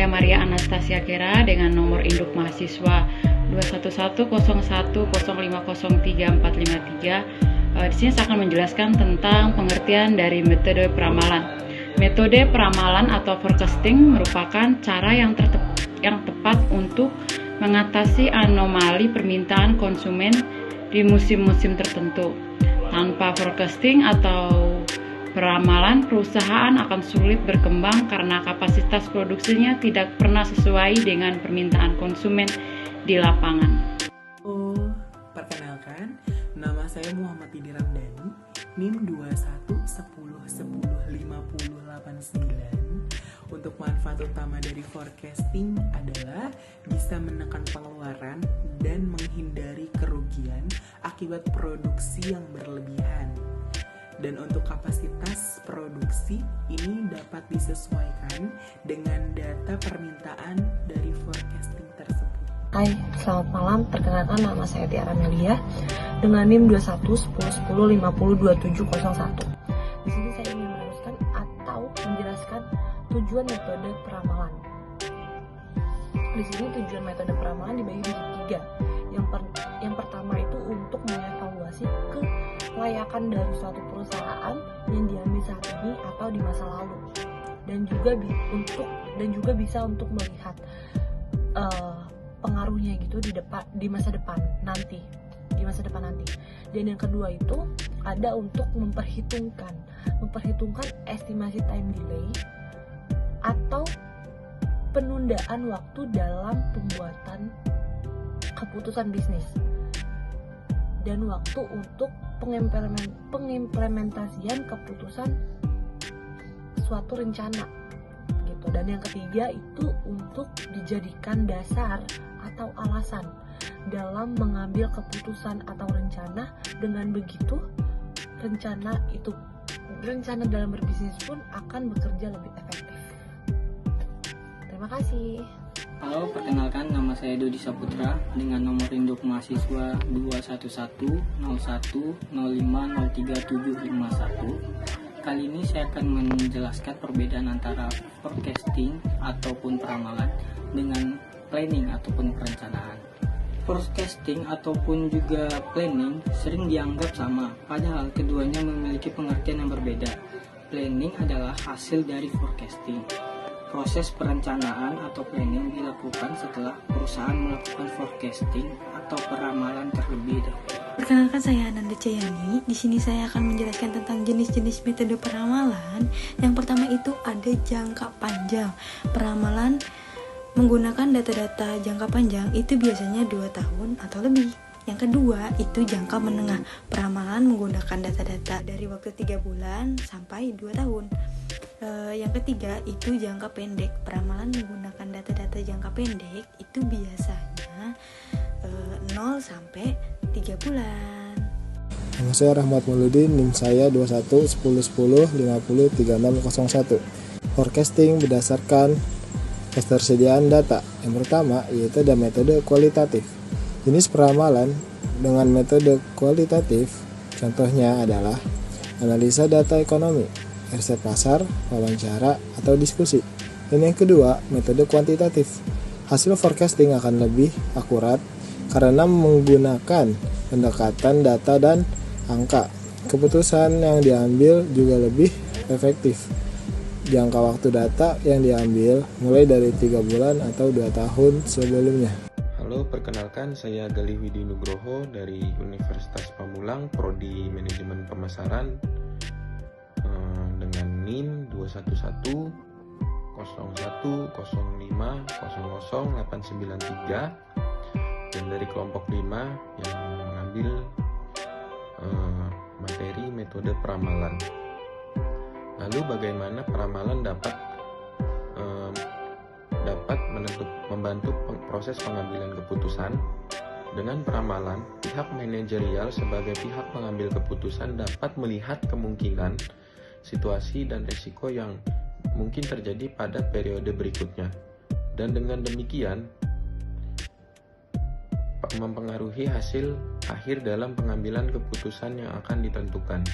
Maria Anastasia Kera dengan nomor induk mahasiswa 2110105034453. Di sini saya akan menjelaskan tentang pengertian dari metode peramalan. Metode peramalan atau forecasting merupakan cara yang tepat untuk mengatasi anomali permintaan konsumen di musim-musim tertentu. Tanpa forecasting atau peramalan, perusahaan akan sulit berkembang karena kapasitas produksinya tidak pernah sesuai dengan permintaan konsumen di lapangan. Perkenalkan, nama saya Muhammad Didi Ramdhani, NIM 21105059. Untuk manfaat utama dari forecasting adalah bisa menekan pengeluaran dan menghindari kerugian akibat produksi yang berlebihan. Dan untuk kapasitas produksi ini dapat disesuaikan dengan data permintaan dari forecasting tersebut. Hai, selamat malam. Perkenalkan, nama saya Tiara Melia dengan NIM 2110502701. Di sini saya ingin meneruskan atau menjelaskan tujuan metode peramalan. Di sini tujuan metode peramalan dibagi menjadi 3. Yang pertama itu untuk mengevaluasi kelayakan dari suatu perusahaan yang diambil saat ini atau di masa lalu, dan juga bisa untuk melihat pengaruhnya gitu di masa depan nanti. Dan yang kedua itu ada untuk memperhitungkan estimasi time delay atau penundaan waktu dalam pembuatan keputusan bisnis dan waktu untuk pengimplementasian keputusan suatu rencana gitu. Dan yang ketiga itu untuk dijadikan dasar atau alasan dalam mengambil keputusan atau rencana. Dengan begitu rencana dalam berbisnis pun akan bekerja lebih efektif. Terima kasih. Halo, perkenalkan, nama saya Dodi Saputra dengan nomor induk mahasiswa 21101050371. Kali ini saya akan menjelaskan perbedaan antara forecasting ataupun peramalan dengan planning ataupun perencanaan. Forecasting ataupun juga planning sering dianggap sama, padahal keduanya memiliki pengertian yang berbeda. Planning adalah hasil dari forecasting. Proses perencanaan atau planning dilakukan setelah perusahaan melakukan forecasting atau peramalan terlebih dahulu. Perkenalkan, saya Ananda Cayani. Di sini saya akan menjelaskan tentang jenis-jenis metode peramalan. Yang pertama itu ada jangka panjang. Peramalan menggunakan data-data jangka panjang itu biasanya 2 tahun atau lebih. Yang kedua itu jangka menengah. Peramalan menggunakan data-data dari waktu 3 bulan sampai 2 tahun. Yang ketiga itu jangka pendek. Peramalan menggunakan data-data jangka pendek itu biasanya 0 sampai 3 bulan. Nama saya Rahmat Mauludi, NIM saya 211010503601. Forecasting berdasarkan ketersediaan data. Yang pertama yaitu ada metode kualitatif. Jenis peramalan dengan metode kualitatif contohnya adalah analisa data ekonomi, riset pasar, wawancara, atau diskusi. Dan yang kedua, metode kuantitatif. Hasil forecasting akan lebih akurat karena menggunakan pendekatan data dan angka. Keputusan yang diambil juga lebih efektif. Jangka waktu data yang diambil mulai dari 3 bulan atau 2 tahun sebelumnya. Halo, perkenalkan, saya Galih Widi Nugroho dari Universitas Pamulang, Prodi Manajemen Pemasaran dengan NIM 2110105000893 dan dari kelompok 5 yang mengambil materi metode peramalan. Lalu bagaimana peramalan dapat membantu proses pengambilan keputusan? Dengan peramalan, pihak manajerial sebagai pihak pengambil keputusan dapat melihat kemungkinan, situasi dan risiko yang mungkin terjadi pada periode berikutnya. Dan dengan demikian, mempengaruhi hasil akhir dalam pengambilan keputusan yang akan ditentukan.